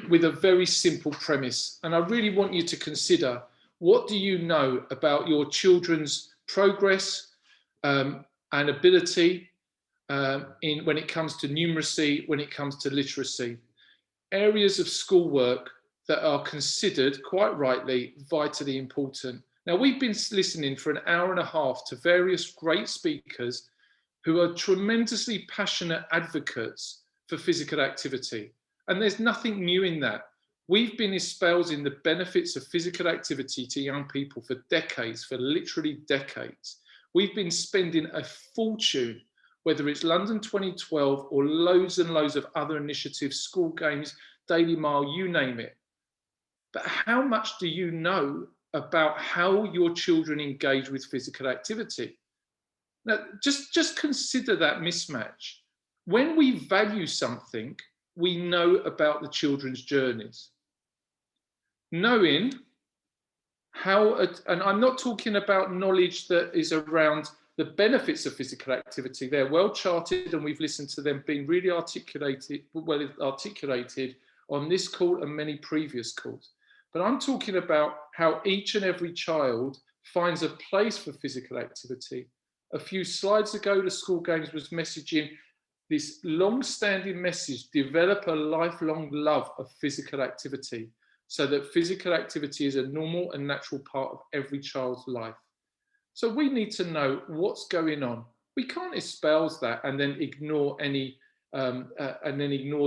with a very simple premise. And I really want you to consider, what do you know about your children's progress and ability when it comes to numeracy, when it comes to literacy? Areas of schoolwork that are considered, quite rightly, vitally important. Now, we've been listening for an hour and a half to various great speakers who are tremendously passionate advocates for physical activity. And there's nothing new in that. We've been espousing the benefits of physical activity to young people for decades, for literally decades. We've been spending a fortune, whether it's London 2012 or loads and loads of other initiatives, school games, Daily Mile, you name it. But how much do you know about how your children engage with physical activity? Now, just consider that mismatch. When we value something, we know about the children's journeys. Knowing how, and I'm not talking about knowledge that is around the benefits of physical activity. They're well charted, and we've listened to them being really well articulated on this call and many previous calls. But I'm talking about how each and every child finds a place for physical activity. A few slides ago, the school games was messaging this long-standing message: develop a lifelong love of physical activity, so that physical activity is a normal and natural part of every child's life. So we need to know what's going on. We can't espouse that and then ignore ignore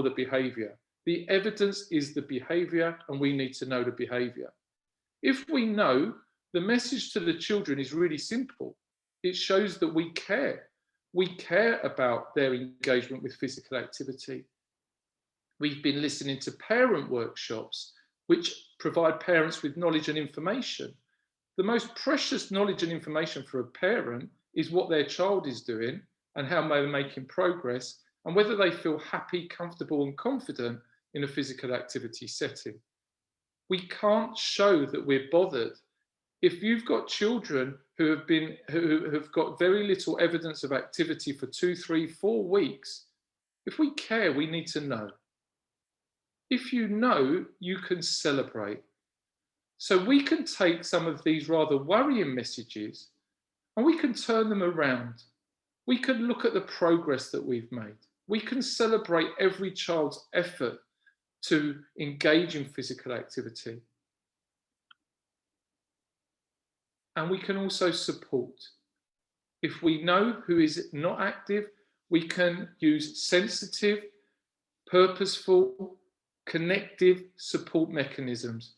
the behaviour. The evidence is the behaviour, and we need to know the behaviour. If we know, the message to the children is really simple. It shows that we care. We care about their engagement with physical activity. We've been listening to parent workshops, which provide parents with knowledge and information. The most precious knowledge and information for a parent is what their child is doing and how they're making progress, and whether they feel happy, comfortable, and confident in a physical activity setting. We can't show that we're bothered. If you've got children who have got very little evidence of activity for 2, 3, 4 weeks, if we care, we need to know. If you know, you can celebrate. So we can take some of these rather worrying messages and we can turn them around. We can look at the progress that we've made. We can celebrate every child's effort to engage in physical activity. And we can also support. If we know who is not active, we can use sensitive, purposeful, connective support mechanisms,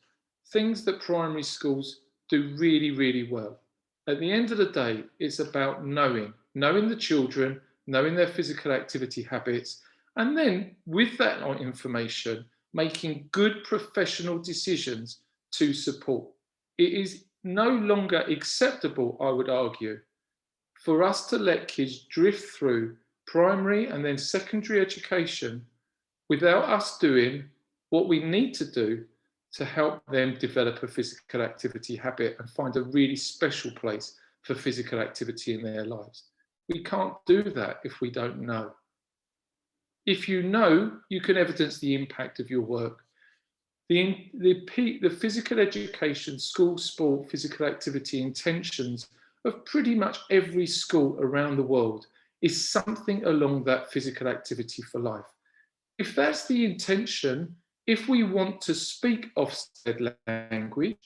things that primary schools do really, really well. At the end of the day, it's about knowing the children, knowing their physical activity habits, and then with that information, making good professional decisions to support. It is no longer acceptable, I would argue, for us to let kids drift through primary and then secondary education without us doing what we need to do to help them develop a physical activity habit and find a really special place for physical activity in their lives. We can't do that if we don't know. If you know, you can evidence the impact of your work. The physical education, school sport, physical activity intentions of pretty much every school around the world is something along that physical activity for life. If that's the intention, if we want to speak Ofsted language,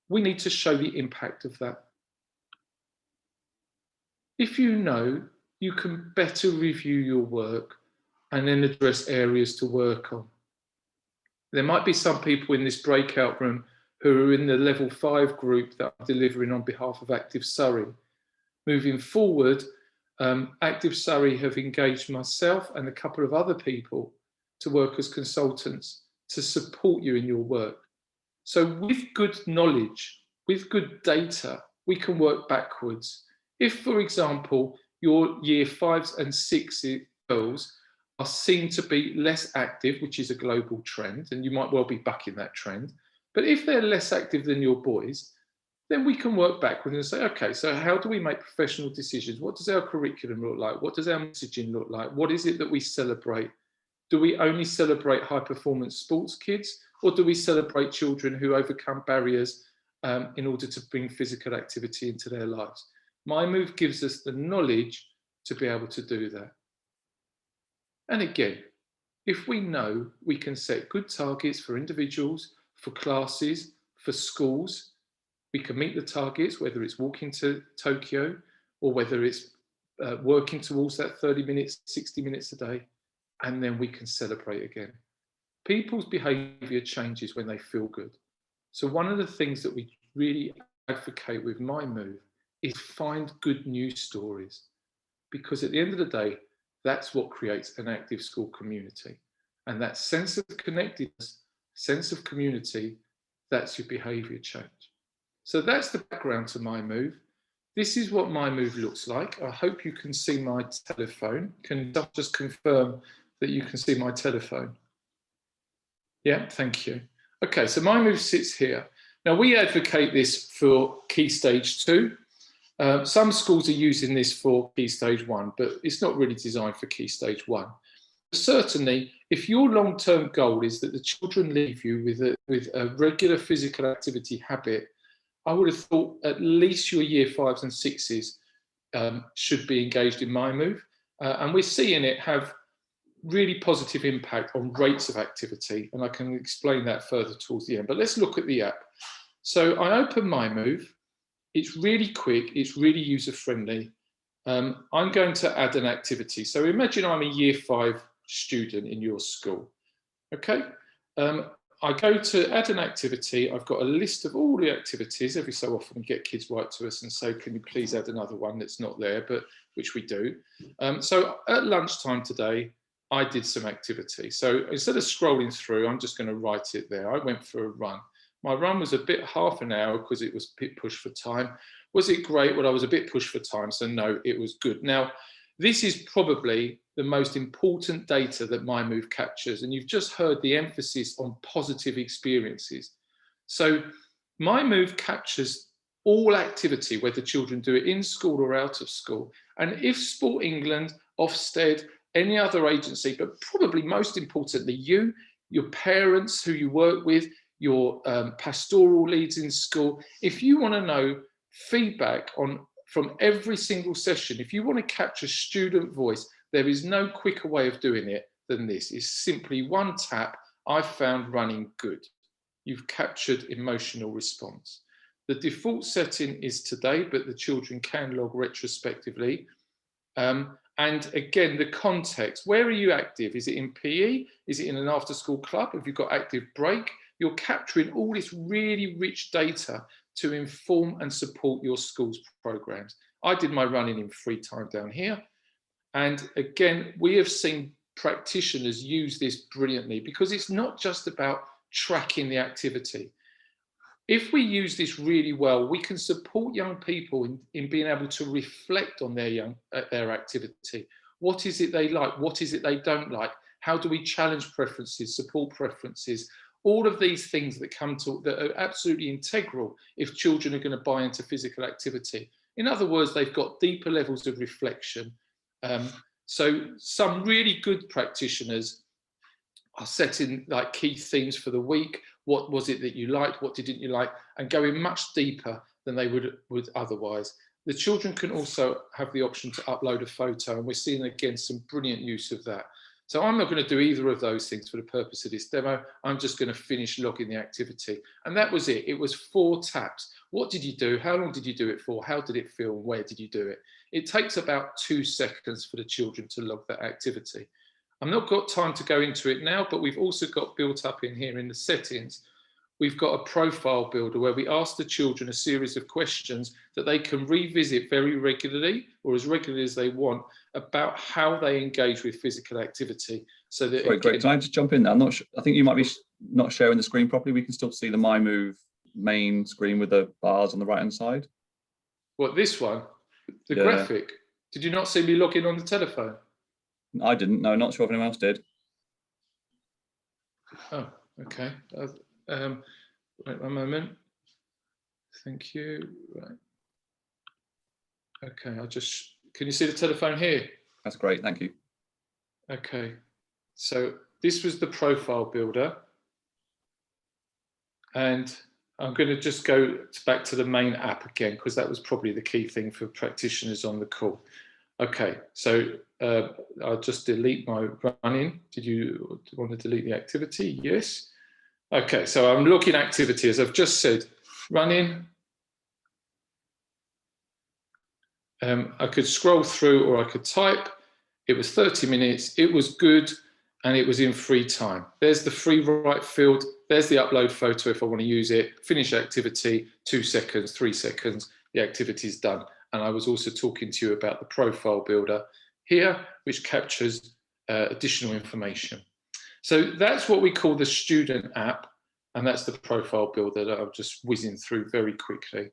we need to show the impact of that. If you know, you can better review your work and then address areas to work on. There might be some people in this breakout room who are in the level 5 group that I'm delivering on behalf of Active Surrey. Moving forward, Active Surrey have engaged myself and a couple of other people to work as consultants to support you in your work. So with good knowledge, with good data, we can work backwards. If, for example, your year 5s and 6s girls are seen to be less active, which is a global trend, and you might well be bucking that trend, but if they're less active than your boys, then we can work backwards and say, okay, so how do we make professional decisions? What does our curriculum look like? What does our messaging look like? What is it that we celebrate? Do we only celebrate high performance sports kids, or do we celebrate children who overcome barriers in order to bring physical activity into their lives? miMove gives us the knowledge to be able to do that. And again, if we know we can set good targets for individuals, for classes, for schools, we can meet the targets, whether it's walking to Tokyo or whether it's working towards that 30 minutes, 60 minutes a day, and then we can celebrate again. People's behavior changes when they feel good. So one of the things that we really advocate with miMove is find good news stories, because at the end of the day, that's what creates an active school community. And that sense of connectedness, sense of community, that's your behavior change. So that's the background to miMove. This is what miMove looks like. I hope you can see my telephone. Can you just confirm that you can see my telephone? Yeah, thank you. Okay, so miMove sits here. Now we advocate this for Key Stage 2. Some schools are using this for Key Stage 1, but it's not really designed for Key Stage 1. Certainly, if your long-term goal is that the children leave you with a regular physical activity habit, I would have thought at least your year 5s and 6s should be engaged in miMove. And we're seeing it have really positive impact on rates of activity. And I can explain that further towards the end. But let's look at the app. So I open miMove. It's really quick. It's really user-friendly. I'm going to add an activity. So imagine I'm a year 5 student in your school. Okay. I go to add an activity. I've got a list of all the activities. Every so often we get kids write to us and say, can you please add another one that's not there, but which we do. So at lunchtime today, I did some activity. So instead of scrolling through, I'm just going to write it there. I went for a run. My run was a bit half an hour because it was a bit pushed for time. Was it great? Well, I was a bit pushed for time, so no, it was good. Now, this is probably the most important data that miMove captures, and you've just heard the emphasis on positive experiences. So miMove captures all activity, whether children do it in school or out of school. And if Sport England, Ofsted, any other agency, but probably most importantly, you, your parents who you work with, your pastoral leads in school, if you want to know feedback from every single session, if you want to capture student voice, there is no quicker way of doing it than this. It's simply one tap. I found running good. You've captured emotional response. The default setting is today, but the children can log retrospectively. And again, the context, where are you active? Is it in PE? Is it in an after school club? Have you got active break? You're capturing all this really rich data to inform and support your school's programs. I did my running in free time down here. And again, we have seen practitioners use this brilliantly because it's not just about tracking the activity. If we use this really well, we can support young people in being able to reflect on their activity. What is it they like? What is it they don't like? How do we challenge preferences, support preferences? All of these things that are absolutely integral if children are going to buy into physical activity. In other words, they've got deeper levels of reflection. So some really good practitioners are setting like key themes for the week. What was it that you liked? What didn't you like? And going much deeper than they would otherwise. The children can also have the option to upload a photo, and we're seeing again some brilliant use of that. So I'm not going to do either of those things for the purpose of this demo. I'm just going to finish logging the activity. And that was it. It was 4 taps. What did you do? How long did you do it for? How did it feel? Where did you do it? It takes about 2 seconds for the children to log that activity. I've not got time to go into it now, but we've also got built up in here in the settings. We've got a profile builder where we ask the children a series of questions that they can revisit very regularly or as regularly as they want about how they engage with physical activity. So that Sorry, Greg, can I just jump in there? I'm not sure. I think you might be not sharing the screen properly. We can still see the miMove main screen with the bars on the right hand side. What, this one? The graphic? Did you not see me log in on the telephone? I didn't. No, not sure if anyone else did. Oh, okay. Wait one moment. Thank you. Right. Okay, can you see the telephone here? That's great, thank you. Okay. So this was the profile builder. And I'm going to just go back to the main app again, because that was probably the key thing for practitioners on the call. Okay, so I'll just delete my running. Did you want to delete the activity? Yes. Okay, so I'm looking activity, as I've just said, running. I could scroll through or I could type. It was 30 minutes. It was good. And it was in free time. There's the free write field. There's the upload photo if I want to use it. Finish activity, 2 seconds, 3 seconds, the activity is done. And I was also talking to you about the profile builder here, which captures additional information. So that's what we call the student app. And that's the profile builder that I'm just whizzing through very quickly.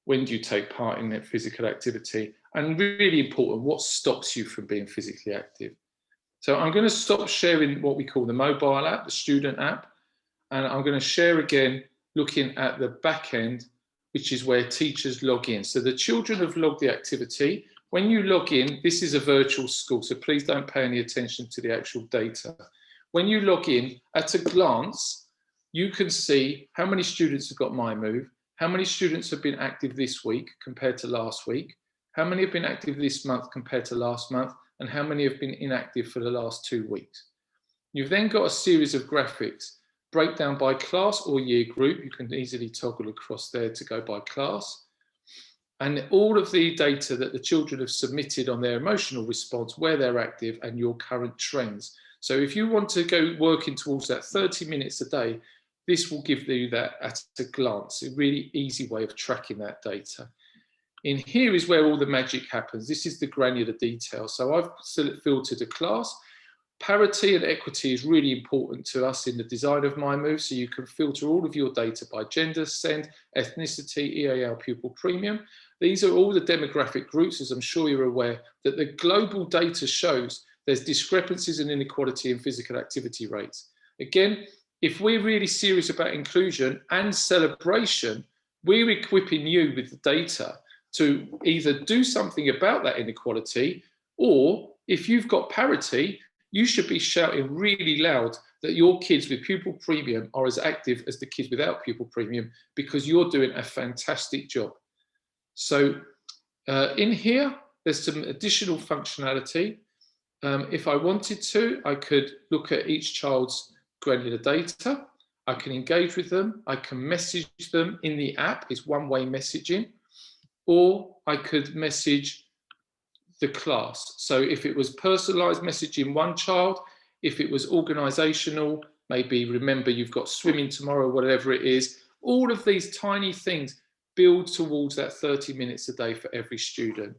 When do you take part in that physical activity? And really important, what stops you from being physically active? So I'm going to stop sharing what we call the mobile app, the student app, and I'm going to share again looking at the back end, which is where teachers log in. So the children have logged the activity. When you log in, this is a virtual school, so please don't pay any attention to the actual data. When you log in, at a glance, you can see how many students have got miMove, how many students have been active this week compared to last week, how many have been active this month compared to last month, and how many have been inactive for the last 2 weeks. You've then got a series of graphics, breakdown by class or year group. You can easily toggle across there to go by class. And all of the data that the children have submitted on their emotional response, where they're active, and your current trends. So if you want to go working towards that 30 minutes a day, this will give you that at a glance, a really easy way of tracking that data. In here is where all the magic happens. This is the granular detail. So I've filtered a class. Parity and equity is really important to us in the design of miMove. So you can filter all of your data by gender, SEND, ethnicity, EAL, pupil premium. These are all the demographic groups, as I'm sure you're aware, that the global data shows there's discrepancies and inequality in physical activity rates. Again, if we're really serious about inclusion and celebration, we're equipping you with the data to either do something about that inequality, or if you've got parity, you should be shouting really loud that your kids with pupil premium are as active as the kids without pupil premium, because you're doing a fantastic job. So in here, there's some additional functionality. If I wanted to, I could look at each child's granular data. I can engage with them. I can message them in the app. It's one-way messaging. Or I could message the class. So if it was personalized messaging one child, if it was organizational, maybe remember you've got swimming tomorrow, whatever it is, all of these tiny things build towards that 30 minutes a day for every student.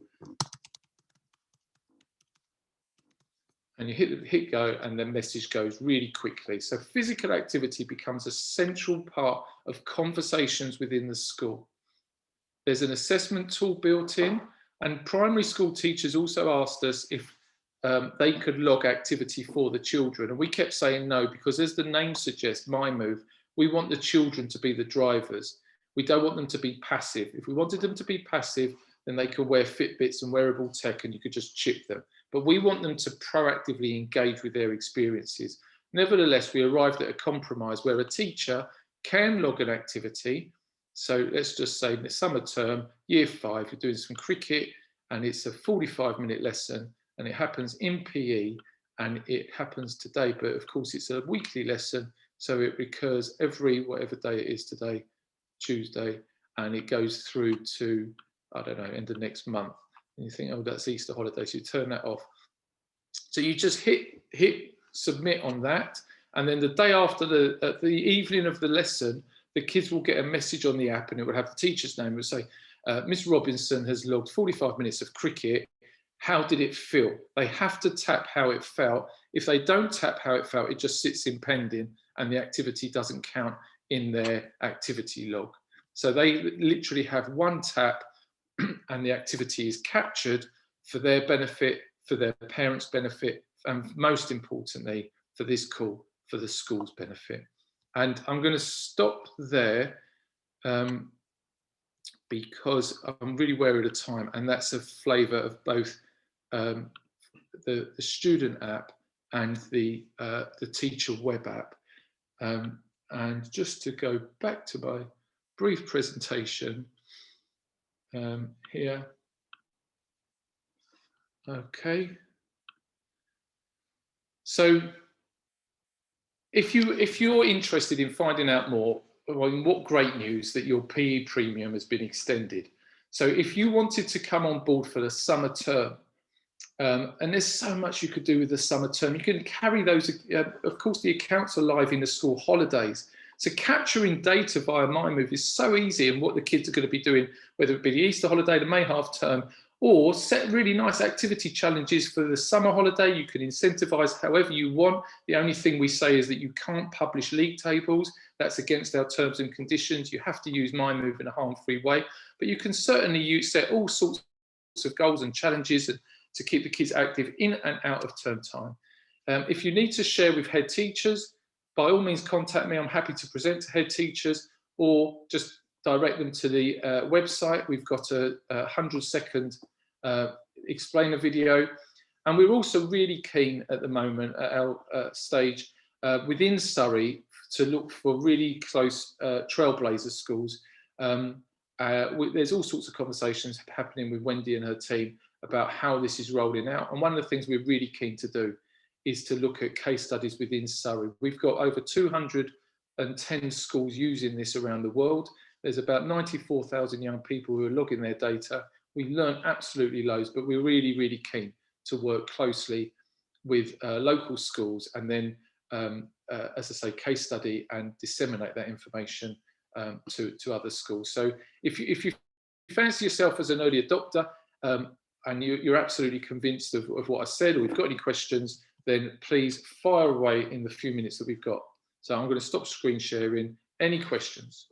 And you hit go, and the message goes really quickly. So physical activity becomes a central part of conversations within the school. There's an assessment tool built in, and primary school teachers also asked us if they could log activity for the children. And we kept saying no, because as the name suggests, miMove, we want the children to be the drivers. We don't want them to be passive. If we wanted them to be passive, then they could wear Fitbits and wearable tech and you could just chip them. But we want them to proactively engage with their experiences. Nevertheless, we arrived at a compromise where a teacher can log an activity. So let's just say in the summer term, year 5, you're doing some cricket and it's a 45-minute lesson and it happens in PE and it happens today, but of course it's a weekly lesson. So it recurs every, whatever day it is today, Tuesday, and it goes through to, I don't know, end of next month. And you think, oh, that's Easter holiday, so you turn that off. So you just hit submit on that. And then the day after, the evening of the lesson, the kids will get a message on the app and it will have the teacher's name. It will say, Miss Robinson has logged 45 minutes of cricket. How did it feel? They have to tap how it felt. If they don't tap how it felt, it just sits in pending and the activity doesn't count in their activity log. So they literally have one tap and the activity is captured for their benefit, for their parents' benefit, and most importantly, for this call, for the school's benefit. And I'm going to stop there because I'm really wary of the time, and that's a flavour of both the student app and the teacher web app. And just to go back to my brief presentation here. Okay. So if you're interested in finding out more, well, what great news that your PE premium has been extended. So if you wanted to come on board for the summer term, and there's so much you could do with the summer term. You can carry those, of course, the accounts are live in the school holidays. So capturing data via miMove is so easy, and what the kids are going to be doing, whether it be the Easter holiday, the May half term, or set really nice activity challenges for the summer holiday. You can incentivize however you want. The only thing we say is that you can't publish league tables. That's against our terms and conditions. You have to use miMove in a harm-free way, but you can certainly set all sorts of goals and challenges to keep the kids active in and out of term time. If you need to share with head teachers, by all means contact me. I'm happy to present to head teachers, or just direct them to the website. We've got a 100-second explainer video. And we're also really keen at the moment at our stage within Surrey to look for really close trailblazer schools. There's all sorts of conversations happening with Wendy and her team about how this is rolling out. And one of the things we're really keen to do is to look at case studies within Surrey. We've got over 210 schools using this around the world. There's about 94,000 young people who are logging their data. We learn absolutely loads, but we're really, really keen to work closely with local schools and then, as I say, case study and disseminate that information to other schools. So if you fancy yourself as an early adopter, and you're absolutely convinced of what I said, or we've got any questions, then please fire away in the few minutes that we've got. So I'm going to stop screen sharing. Any questions?